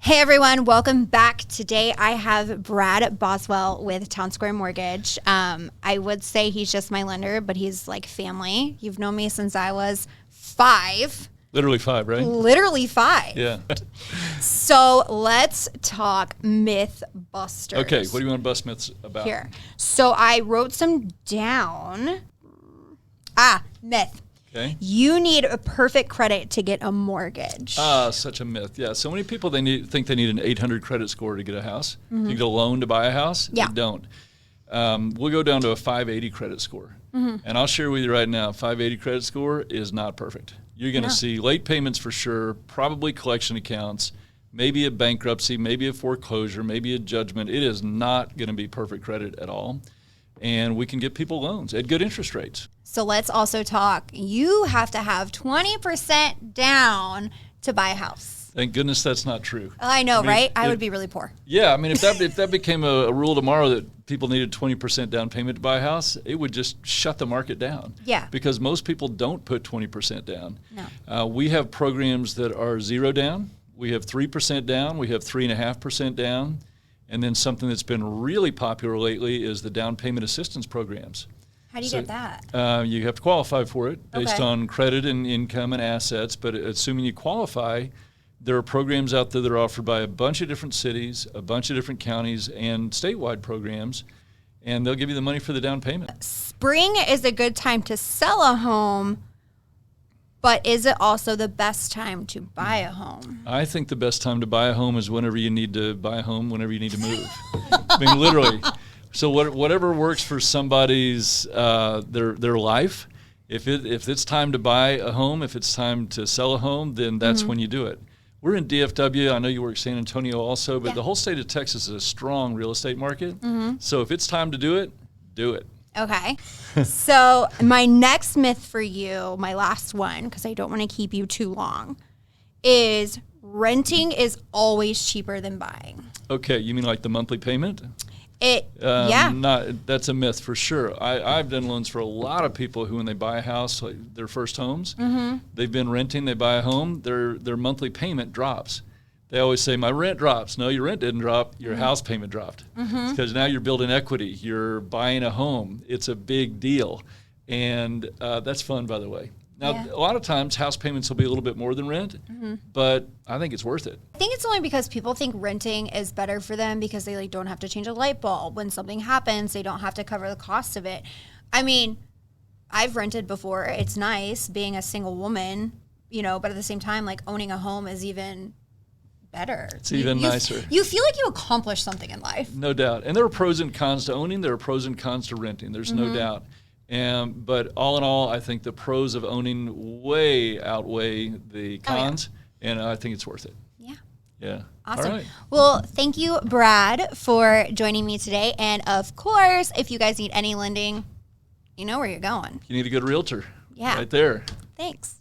Hey everyone, welcome back. Today I have Brad Boswell with Town Square Mortgage. I would say he's just my lender, but he's like family. You've known me since I was 5. Literally 5, right? Literally 5. Yeah. So let's talk myth busters. Okay, what do you want to bust myths about? Here. So I wrote some down. Myth. Okay. You need a perfect credit to get a mortgage. Such a myth. Yeah, so many people think they need an 800 credit score to get a house. To get a loan to buy a house. Yeah. They don't. We'll go down to a 580 credit score. And I'll share with you right now, 580 credit score is not perfect. You're going to see late payments for sure, probably collection accounts, maybe a bankruptcy, maybe a foreclosure, maybe a judgment. It is not going to be perfect credit at all. And we can get people loans at good interest rates. So let's also talk. You have to have 20% down to buy a house. Thank goodness that's not true. I know, right? I would be really poor. Yeah, I mean, if that became a rule tomorrow that people needed 20% down payment to buy a house, it would just shut the market down. Yeah. Because most people don't put 20% down. No. We have programs that are 0 down. We have 3% down. We have 3.5% down. And then something that's been really popular lately is the down payment assistance programs. How do you get that? You have to qualify for it based Okay. on credit and income and assets. But assuming you qualify, there are programs out there that are offered by a bunch of different cities, a bunch of different counties, and statewide programs. And they'll give you the money for the down payment. Spring is a good time to sell a home, but is it also the best time to buy a home? I think the best time to buy a home is whenever you need to buy a home, whenever you need to move. I mean, literally. So whatever works for somebody's their life, if it's time to buy a home, if it's time to sell a home, then that's when you do it. We're in DFW. I know you work San Antonio also, but the whole state of Texas is a strong real estate market. So if it's time to do it, do it. Okay. So my next myth for you, my last one, because I don't want to keep you too long, is renting is always cheaper than buying. Okay, you mean like the monthly payment? That's a myth for sure. I've done loans for a lot of people who, when they buy a house, like their first homes, they've been renting, they buy a home, their monthly payment drops. They always say, my rent drops. No, your rent didn't drop, your house payment dropped. Because now you're building equity, you're buying a home. It's a big deal. And that's fun, by the way. Now, a lot of times house payments will be a little bit more than rent, but I think it's worth it. I think it's only because people think renting is better for them because they don't have to change a light bulb. When something happens, they don't have to cover the cost of it. I mean, I've rented before. It's nice being a single woman, but at the same time, like owning a home is even better. It's even nicer. You feel like you accomplished something in life. No doubt. And there are pros and cons to owning. There are pros and cons to renting. There's no doubt. But all in all, I think the pros of owning way outweigh the cons, and I think it's worth it. Yeah. Yeah. Awesome. All right. Well, thank you, Brad, for joining me today. And of course, if you guys need any lending, you know where you're going. You need a good realtor. Yeah. Right there. Thanks.